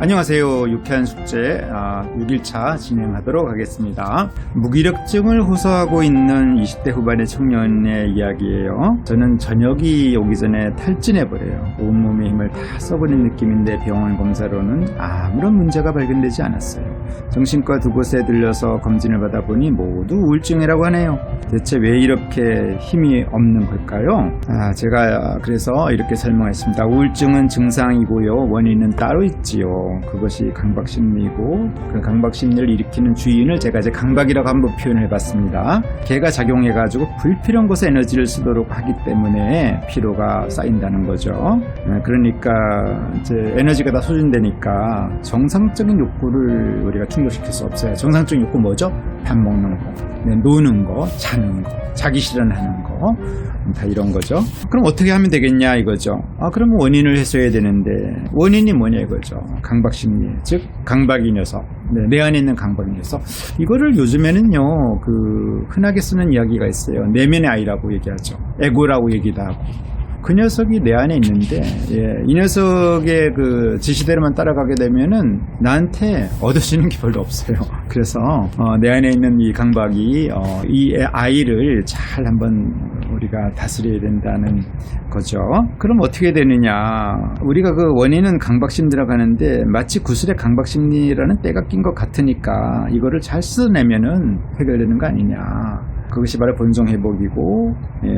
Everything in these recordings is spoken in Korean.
안녕하세요. 유쾌한 숙제 6일차 진행하도록 하겠습니다. 무기력증을 호소하고 있는 20대 후반의 청년의 이야기예요. 저는 저녁이 오기 전에 탈진해버려요. 온몸의 힘을 다 써버린 느낌인데 병원 검사로는 아무런 문제가 발견되지 않았어요. 정신과 두 곳에 들려서 검진을 받아보니 모두 우울증이라고 하네요. 대체 왜 이렇게 힘이 없는 걸까요? 제가 그래서 이렇게 설명했습니다. 우울증은 증상이고요. 원인은 따로 있지요. 그것이 강박심리고 그 강박심리를 일으키는 주인을 제가 이제 강박이라고 한번 표현을 해봤습니다. 걔가 작용해가지고 불필요한 곳에 에너지를 쓰도록 하기 때문에 피로가 쌓인다는 거죠. 그러니까 이제 에너지가 다 소진되니까 정상적인 욕구를 우리가 충족시킬 수 없어요. 정상적인 욕구 뭐죠? 밥 먹는 거, 노는 거, 자는 거, 자기 실현하는 거, 다 이런 거죠. 그럼 어떻게 하면 되겠냐 이거죠. 그러면 원인을 해소해야 되는데 원인이 뭐냐 이거죠. 강박심리, 즉 강박이 녀석, 내 안에 있는 강박이 녀석. 이거를 요즘에는요 흔하게 쓰는 이야기가 있어요. 내면의 아이라고 얘기하죠. 에고라고 얘기도 하고. 그 녀석이 내 안에 있는데 이 녀석의 그 지시대로만 따라가게 되면은 나한테 얻어지는 게 별로 없어요. 그래서 내 안에 있는 이 강박이 이 아이를 잘 한번 우리가 다스려야 된다는 거죠. 그럼 어떻게 되느냐? 우리가 그 원인은 강박심리라고 하는데 마치 구슬에 강박심리라는 때가 낀 것 같으니까 이거를 잘 쓰내면은 해결되는 거 아니냐? 그것이 바로 본성회복이고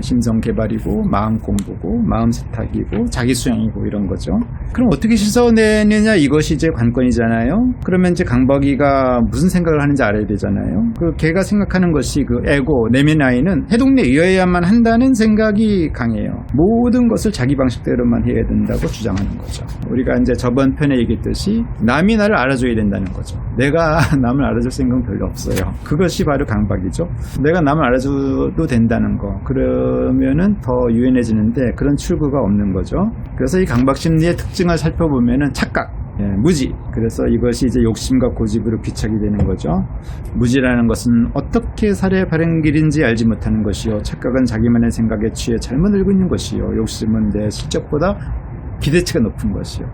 심성 개발이고 마음 공부고 마음 세탁이고 자기 수양이고 이런 거죠. 그럼 어떻게 씻어내느냐 이것이 이제 관건이잖아요. 그러면 이제 강박이가 무슨 생각을 하는지 알아야 되잖아요. 그 걔가 생각하는 것이 그 에고 내면 아이는 해독에 의해야만 한다는 생각이 강해요. 모든 것을 자기 방식대로만 해야 된다고 주장하는 거죠. 우리가 이제 저번 편에 얘기했듯이 남이 나를 알아줘야 된다는 거죠. 내가 남을 알아줄 생각은 별로 없어요. 그것이 바로 강박이죠. 내가 남을 알아줘도 된다는 거. 그러면은 더 유연해지는데 그런 출구가 없는 거죠. 그래서 이 강박심리의 특징을 살펴보면은 착각, 무지. 그래서 이것이 이제 욕심과 고집으로 귀착이 되는 거죠. 무지라는 것은 어떻게 살해 바른 길인지 알지 못하는 것이요. 착각은 자기만의 생각에 취해 잘못 알고 있는 것이요. 욕심은 내 실적보다 기대치가 높은 것이요.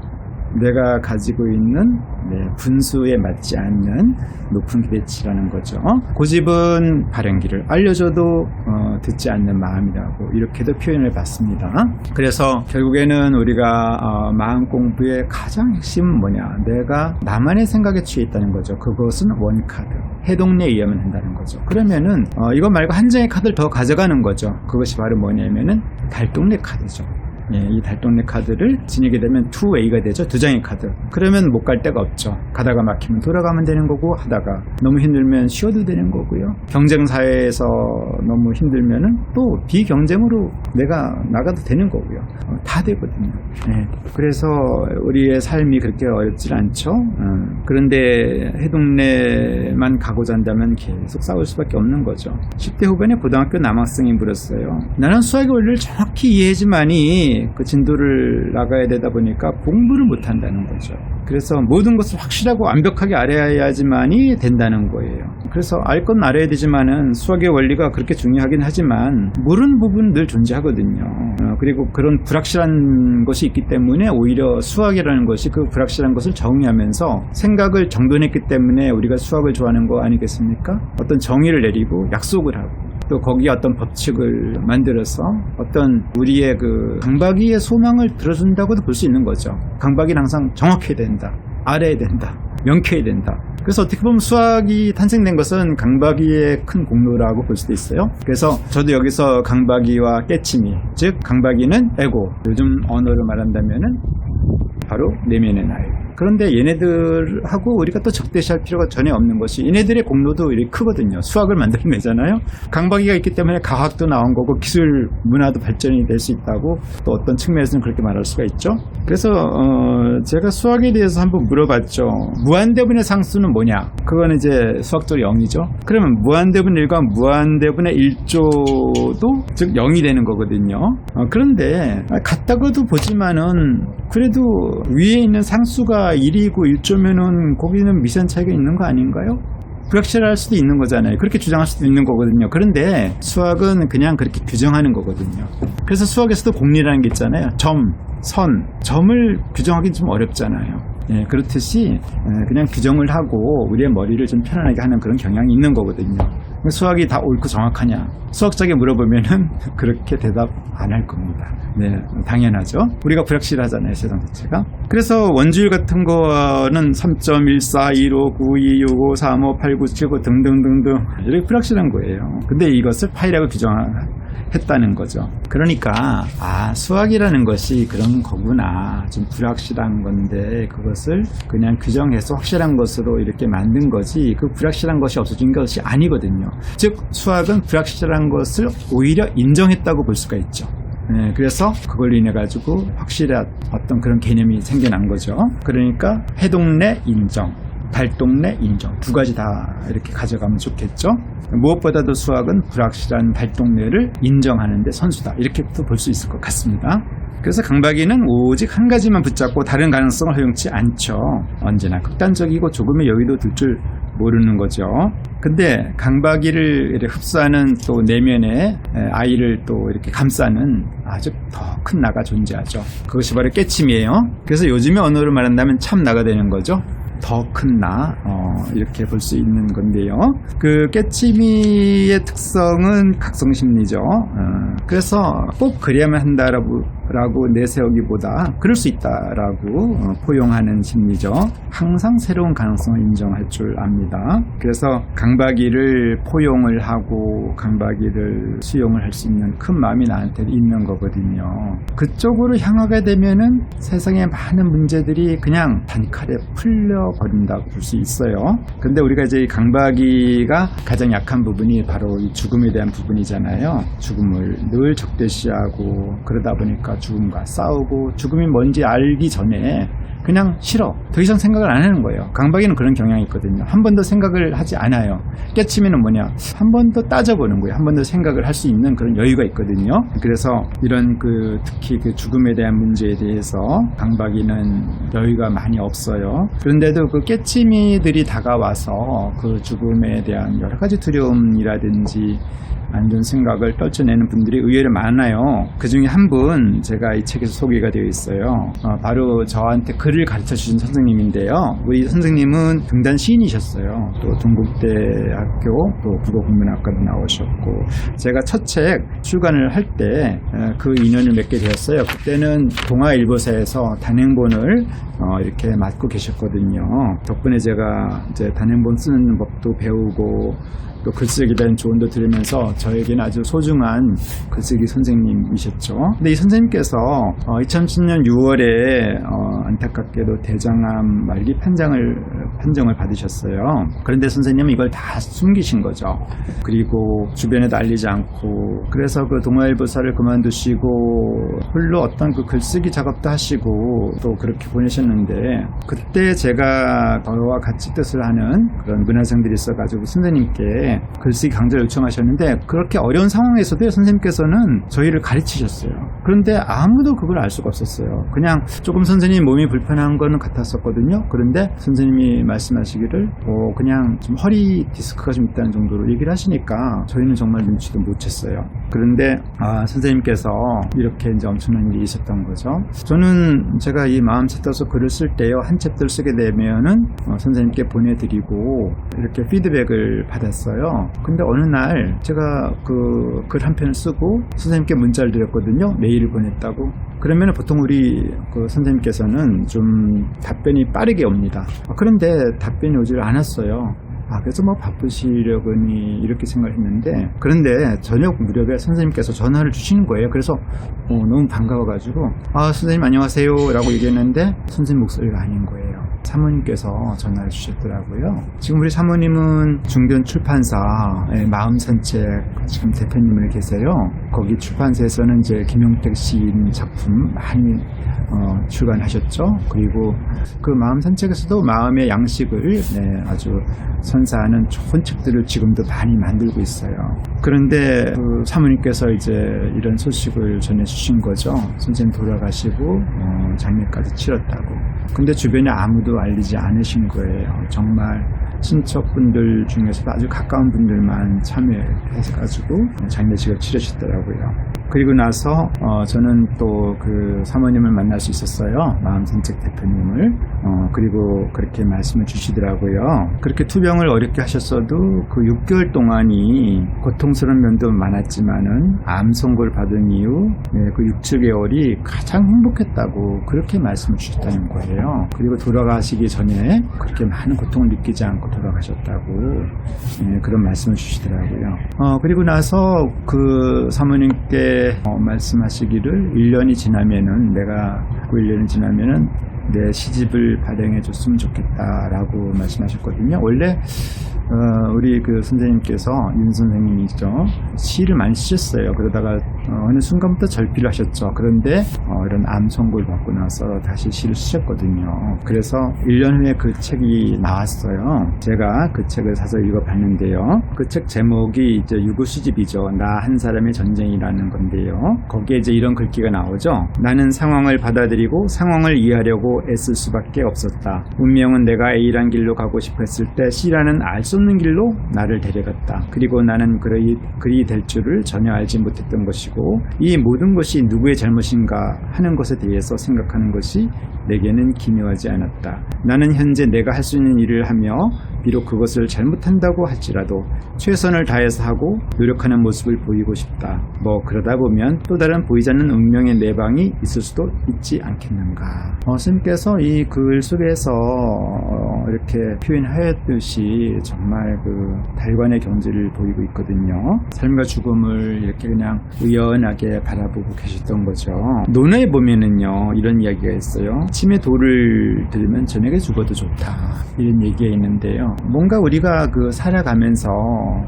내가 가지고 있는 분수에 맞지 않는 높은 기대치라는 거죠. 고집은 바른 길을 알려줘도 듣지 않는 마음이라고 이렇게도 표현을 받습니다. 그래서 결국에는 우리가 마음 공부의 가장 핵심은 뭐냐? 내가 나만의 생각에 취해 있다는 거죠. 그것은 원카드, 해독에 의하면 한다는 거죠. 그러면은 이거 말고 한 장의 카드를 더 가져가는 거죠. 그것이 바로 뭐냐면은 달동네 카드죠. 이 달동네 카드를 지니게 되면 2A가 되죠. 두 장의 카드. 그러면 못 갈 데가 없죠. 가다가 막히면 돌아가면 되는 거고, 하다가 너무 힘들면 쉬어도 되는 거고요. 경쟁사회에서 너무 힘들면은 또 비경쟁으로 내가 나가도 되는 거고요. 다 되거든요. 그래서 우리의 삶이 그렇게 어렵지 않죠. 그런데 해동내만 가고자 한다면 계속 싸울 수밖에 없는 거죠. 10대 후반에 고등학교 남학생이 물었어요. 나는 수학의 원리를 정확히 이해하지만이 그 진도를 나가야 되다 보니까 공부를 못한다는 거죠. 그래서 모든 것을 확실하고 완벽하게 알아야지만이 된다는 거예요. 그래서 알 건 알아야 되지만은 수학의 원리가 그렇게 중요하긴 하지만 모르는 부분은 늘 존재하거든요. 그리고 그런 불확실한 것이 있기 때문에 오히려 수학이라는 것이 그 불확실한 것을 정의하면서 생각을 정돈했기 때문에 우리가 수학을 좋아하는 거 아니겠습니까? 어떤 정의를 내리고 약속을 하고 또 거기에 어떤 법칙을 만들어서 어떤 우리의 그 강박이의 소망을 들어준다고도 볼 수 있는 거죠. 강박이는 항상 정확해야 된다, 알아야 된다, 명쾌해야 된다. 그래서 어떻게 보면 수학이 탄생된 것은 강박이의 큰 공로라고 볼 수도 있어요. 그래서 저도 여기서 강박이와 깨침이, 즉 강박이는 에고, 요즘 언어로 말한다면은 바로 내면의 나이. 그런데 얘네들하고 우리가 또 적대시할 필요가 전혀 없는 것이 얘네들의 공로도 이렇게 크거든요. 수학을 만들어내잖아요. 강박이가 있기 때문에 과학도 나온 거고 기술 문화도 발전이 될 수 있다고 또 어떤 측면에서는 그렇게 말할 수가 있죠. 그래서 제가 수학에 대해서 한번 물어봤죠. 무한대분의 상수는 뭐냐? 그건 이제 수학적으로 0이죠. 그러면 무한대분 1과 무한대분의 1조도 즉 0이 되는 거거든요. 그런데 같다고도 보지만은 그래도 위에 있는 상수가 1이고 1조면은 거기는 미세한 차이가 있는 거 아닌가요? 불확실할 수도 있는 거잖아요. 그렇게 주장할 수도 있는 거거든요. 그런데 수학은 그냥 그렇게 규정하는 거거든요. 그래서 수학에서도 공리라는 게 있잖아요. 점, 선, 점을 규정하기 좀 어렵잖아요. 예, 그렇듯이 그냥 규정을 하고 우리의 머리를 좀 편안하게 하는 그런 경향이 있는 거거든요. 수학이 다 옳고 정확하냐? 수학자에게 물어보면은 그렇게 대답 안 할 겁니다. 네, 당연하죠. 우리가 불확실하잖아요, 세상 자체가. 그래서 원주율 같은 거는 3.14, 159, 265, 35, 89, 79 등등등등 이렇게 불확실한 거예요. 근데 이것을 파이라고 규정했다는 거죠. 그러니까 수학이라는 것이 그런 거구나. 좀 불확실한 건데 그것을 그냥 규정해서 확실한 것으로 이렇게 만든 거지 그 불확실한 것이 없어진 것이 아니거든요. 즉 수학은 불확실한 것을 오히려 인정했다고 볼 수가 있죠. 네, 그래서 그걸로 인해 가지고 확실한 어떤 그런 개념이 생겨난 거죠. 그러니까 해동내 인정, 발동내 인정 두 가지 다 이렇게 가져가면 좋겠죠. 무엇보다도 수학은 불확실한 발동내를 인정하는 데 선수다. 이렇게 또 볼 수 있을 것 같습니다. 그래서 강박이는 오직 한 가지만 붙잡고 다른 가능성을 허용치 않죠. 언제나 극단적이고 조금의 여유도 둘 줄 모르는 거죠. 근데 강박이를 흡수하는 또 내면에 아이를 또 이렇게 감싸는 아주 더 큰 나가 존재하죠. 그것이 바로 깨침이에요. 그래서 요즘의 언어로 말한다면 참 나가 되는 거죠. 더 큰 나, 이렇게 볼 수 있는 건데요. 그 깨치미의 특성은 각성심리죠. 그래서 꼭 그래야만 한다라고 내세우기보다 그럴 수 있다라고 포용하는 심리죠. 항상 새로운 가능성을 인정할 줄 압니다. 그래서 강박이를 포용을 하고 강박이를 수용을 할 수 있는 큰 마음이 나한테 있는 거거든요. 그쪽으로 향하게 되면은 세상의 많은 문제들이 그냥 단칼에 풀려버린다고 볼 수 있어요. 근데 우리가 이제 이 강박이가 가장 약한 부분이 바로 이 죽음에 대한 부분이잖아요. 죽음을 늘 적대시하고 그러다 보니까 죽음과 싸우고 죽음이 뭔지 알기 전에 그냥 싫어. 더 이상 생각을 안 하는 거예요. 강박이는 그런 경향이 있거든요. 한 번 더 생각을 하지 않아요. 깨치미는 뭐냐? 한 번 더 따져보는 거예요. 한 번 더 생각을 할 수 있는 그런 여유가 있거든요. 그래서 이런 특히 그 죽음에 대한 문제에 대해서 강박이는 여유가 많이 없어요. 그런데도 그 깨치미들이 다가와서 그 죽음에 대한 여러 가지 두려움이라든지 안 좋은 생각을 떨쳐내는 분들이 의외로 많아요. 그 중에 한 분 제가 이 책에서 소개가 되어 있어요. 바로 저한테 글을 가르쳐 주신 선생님인데요. 우리 선생님은 등단 시인이셨어요. 또 동국대학교 또 국어국문학과도 나오셨고 제가 첫 책 출간을 할 때 그 인연을 맺게 되었어요. 그때는 동아일보사에서 단행본을 이렇게 맡고 계셨거든요. 덕분에 제가 이제 단행본 쓰는 법도 배우고 또 글쓰기에 대한 조언도 들으면서 저에게는 아주 소중한 글쓰기 선생님이셨죠. 근데 이 선생님께서 2010년 6월에 안타깝게도 대장암 말기 판정을 받으셨어요. 그런데 선생님은 이걸 다 숨기신 거죠. 그리고 주변에도 알리지 않고 그래서 그 동아일보사를 그만두시고 홀로 어떤 그 글쓰기 작업도 하시고 또 그렇게 보내셨는데 그때 제가 저와 같이 뜻을 하는 그런 문화생들이 있어가지고 선생님께 글쓰기 강좌를 요청하셨는데 그렇게 어려운 상황에서도 선생님께서는 저희를 가르치셨어요. 그런데 아무도 그걸 알 수가 없었어요. 그냥 조금 선생님 몸이 불편한 거는 같았었거든요. 그런데 선생님이 말씀하시기를 그냥 좀 허리 디스크가 좀 있다는 정도로 얘기를 하시니까 저희는 정말 눈치도 못 챘어요. 그런데 선생님께서 이렇게 이제 엄청난 일이 있었던 거죠. 저는 제가 이 마음 찾아서 글을 쓸 때요 한 챕터를 쓰게 되면은 선생님께 보내드리고 이렇게 피드백을 받았어요. 근데 어느 날 제가 그 글 한 편을 쓰고 선생님께 문자를 드렸거든요. 메일을 보냈다고. 그러면 보통 우리 그 선생님께서는 좀 답변이 빠르게 옵니다. 그런데 답변이 오질 않았어요. 그래서 바쁘시려거니 이렇게 생각했는데 그런데 저녁 무렵에 선생님께서 전화를 주시는 거예요. 그래서 너무 반가워가지고 선생님 안녕하세요 라고 얘기했는데 선생님 목소리가 아닌 거예요. 사모님께서 전화를 주셨더라고요. 지금 우리 사모님은 중견 출판사 마음산책 지금 대표님을 계세요. 거기 출판사에서는 이제 김용택 시인 작품 많이 출간하셨죠. 그리고 그 마음산책에서도 마음의 양식을 아주 선사하는 좋은 책들을 지금도 많이 만들고 있어요. 그런데 그 사모님께서 이제 이런 소식을 전해주신 거죠. 선생님 돌아가시고 장례까지 치렀다고. 근데 주변에 아무도 알리지 않으신 거예요. 정말 친척분들 중에서도 아주 가까운 분들만 참여해가지고 장례식을 치르셨더라고요. 그리고 나서 저는 또 그 사모님을 만날 수 있었어요. 마음산책 대표님을. 그리고 그렇게 말씀을 주시더라고요. 그렇게 투병을 어렵게 하셨어도 그 6개월 동안이 고통스러운 면도 많았지만은 암 선고를 받은 이후 그 6~7개월이 가장 행복했다고 그렇게 말씀을 주셨다는 거예요. 그리고 돌아가시기 전에 그렇게 많은 고통을 느끼지 않고 돌아가셨다고 그런 말씀을 주시더라고요. 그리고 나서 그 사모님께 말씀하시기를 1년이 지나면은 내가 그 1년이 지나면은 내 시집을 발행해 줬으면 좋겠다라고 말씀하셨거든요. 원래 우리 그 선생님께서 윤 선생님이죠. 시를 많이 쓰셨어요. 그러다가 어느 순간부터 절필을 하셨죠. 그런데 이런 암 선고를 받고 나서 다시 시를 쓰셨거든요. 그래서 1년 후에 그 책이 나왔어요. 제가 그 책을 사서 읽어봤는데요. 그 책 제목이 이제 유구 수집이죠. 나 한 사람의 전쟁이라는 건데요. 거기에 이제 이런 글귀가 나오죠. 나는 상황을 받아들이고 상황을 이해하려고 애쓸 수밖에 없었다. 운명은 내가 A란 길로 가고 싶어 했을 때 C라는 알 수 없는 길로 나를 데려갔다. 그리고 나는 그리 될 줄을 전혀 알지 못했던 것이고 이 모든 것이 누구의 잘못인가 하는 것에 대해서 생각하는 것이 내게는 기묘하지 않았다. 나는 현재 내가 할 수 있는 일을 하며 비록 그것을 잘못한다고 할지라도 최선을 다해서 하고 노력하는 모습을 보이고 싶다. 뭐 그러다 보면 또 다른 보이지 않는 운명의 내방이 있을 수도 있지 않겠는가. 스님께서 이 글 속에서 이렇게 표현하였듯이 정말 그 달관의 경지를 보이고 있거든요. 삶과 죽음을 이렇게 그냥 의연하게 바라보고 계셨던 거죠. 논어에 보면은요 이런 이야기가 있어요. 침에 돌을 들면 저녁에 죽어도 좋다, 이런 얘기가 있는데요. 뭔가 우리가 그 살아가면서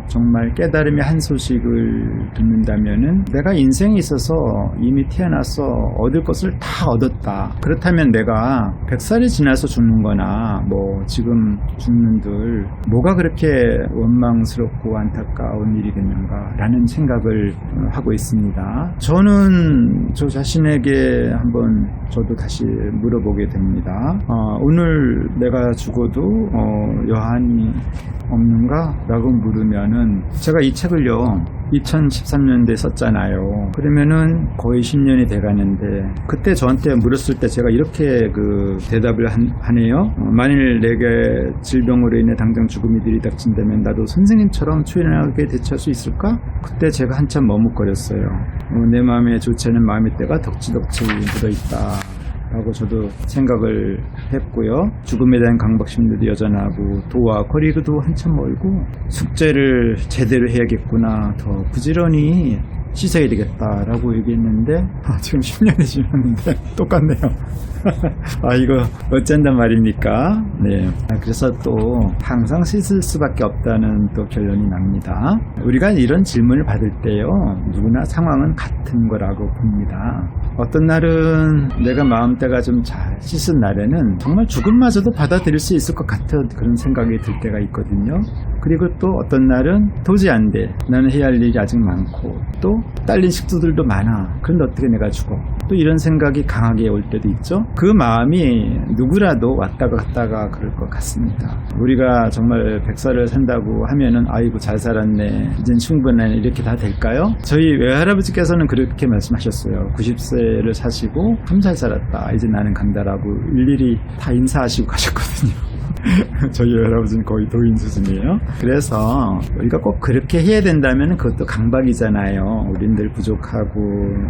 정말 깨달음의 한 소식을 듣는다면은 내가 인생에 있어서 이미 태어나서 얻을 것을 다 얻었다. 그렇다면 내가 100살이 지나서 죽는 거나 뭐 지금 죽는들 뭐가 그렇게 원망스럽고 안타까운 일이겠는가 라는 생각을 하고 있습니다. 저는 저 자신에게 한번 저도 다시 물어보게 됩니다. 오늘 내가 죽어도 여한이 없는가? 라고 물으면은 제가 이 책을요 2013년도에 썼잖아요. 그러면은 거의 10년이 돼가는데 그때 저한테 물었을 때 제가 이렇게 그 대답을 하네요. 만일 내게 질병으로 인해 당장 죽음이 들이닥친다면 나도 선생님처럼 초연하게 대처할 수 있을까? 그때 제가 한참 머뭇거렸어요. 내 마음에 좋지 않은 마음의 때가 덕지덕지 묻어있다 라고 저도 생각을 했고요. 죽음에 대한 강박심도 여전하고 도와 거리도 한참 멀고 숙제를 제대로 해야겠구나, 더 부지런히 씻어야 되겠다라고 얘기했는데 지금 10년이 지났는데 똑같네요. 이거 어쩐단 말입니까? 네. 그래서 또 항상 씻을 수밖에 없다는 또 결론이 납니다. 우리가 이런 질문을 받을 때요 누구나 상황은 같은 거라고 봅니다. 어떤 날은 내가 마음대가 좀 잘 씻은 날에는 정말 죽음마저도 받아들일 수 있을 것 같은 그런 생각이 들 때가 있거든요. 그리고 또 어떤 날은 도저히 안 돼, 나는 해야 할 일이 아직 많고 또 딸린 식구들도 많아, 그런데 어떻게 내가 죽어, 또 이런 생각이 강하게 올 때도 있죠. 그 마음이 누구라도 왔다가 갔다가 그럴 것 같습니다. 우리가 정말 100살을 산다고 하면은 아이고 잘 살았네, 이젠 충분하네, 이렇게 다 될까요? 저희 외할아버지께서는 그렇게 말씀하셨어요. 90세를 사시고 참 잘 살았다, 이제 나는 간다라고 일일이 다 인사하시고 가셨거든요. 저희 할아버지는 거의 도인 수준이에요. 그래서 우리가 꼭 그렇게 해야 된다면 그것도 강박이잖아요. 우린 늘 부족하고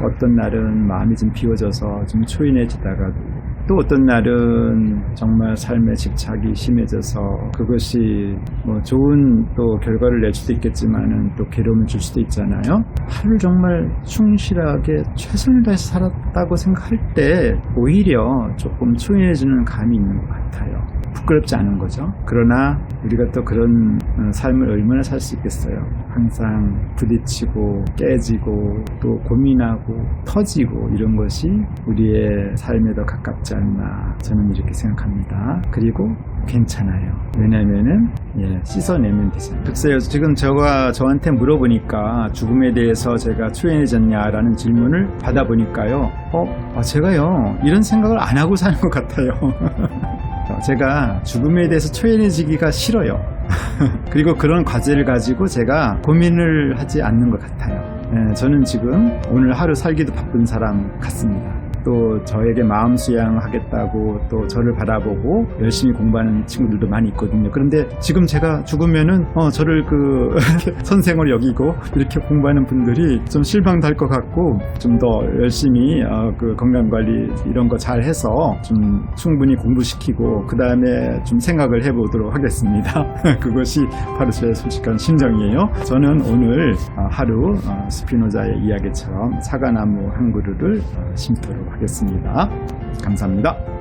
어떤 날은 마음이 좀 비워져서 좀 초인해지다가도 또 어떤 날은 정말 삶의 집착이 심해져서 그것이 뭐 좋은 또 결과를 낼 수도 있겠지만은 또 괴로움을 줄 수도 있잖아요. 하루 정말 충실하게 최선을 다해서 살았다고 생각할 때 오히려 조금 초인해지는 감이 있는 것 같아요. 부끄럽지 않은 거죠. 그러나 우리가 또 그런 삶을 얼마나 살 수 있겠어요. 항상 부딪히고 깨지고 또 고민하고 터지고 이런 것이 우리의 삶에 더 가깝지 않나, 저는 이렇게 생각합니다. 그리고 괜찮아요. 왜냐면은 씻어내면 되잖아요. 글쎄요, 지금 저한테 물어보니까 죽음에 대해서 제가 초연해졌냐라는 질문을 받아보니까요, 제가요 이런 생각을 안 하고 사는 것 같아요. 제가 죽음에 대해서 초연해지기가 싫어요. 그리고 그런 과제를 가지고 제가 고민을 하지 않는 것 같아요. 저는 지금 오늘 하루 살기도 바쁜 사람 같습니다. 또 저에게 마음 수양하겠다고 또 저를 바라보고 열심히 공부하는 친구들도 많이 있거든요. 그런데 지금 제가 죽으면은 저를 그 선생으로 여기고 이렇게 공부하는 분들이 좀 실망도 할 것 같고 좀 더 열심히 그 건강관리 이런 거 잘 해서 좀 충분히 공부시키고 그 다음에 좀 생각을 해보도록 하겠습니다. 그것이 바로 제 솔직한 심정이에요. 저는 오늘 하루 스피노자의 이야기처럼 사과나무 한 그루를 심도록 하겠습니다. 감사합니다.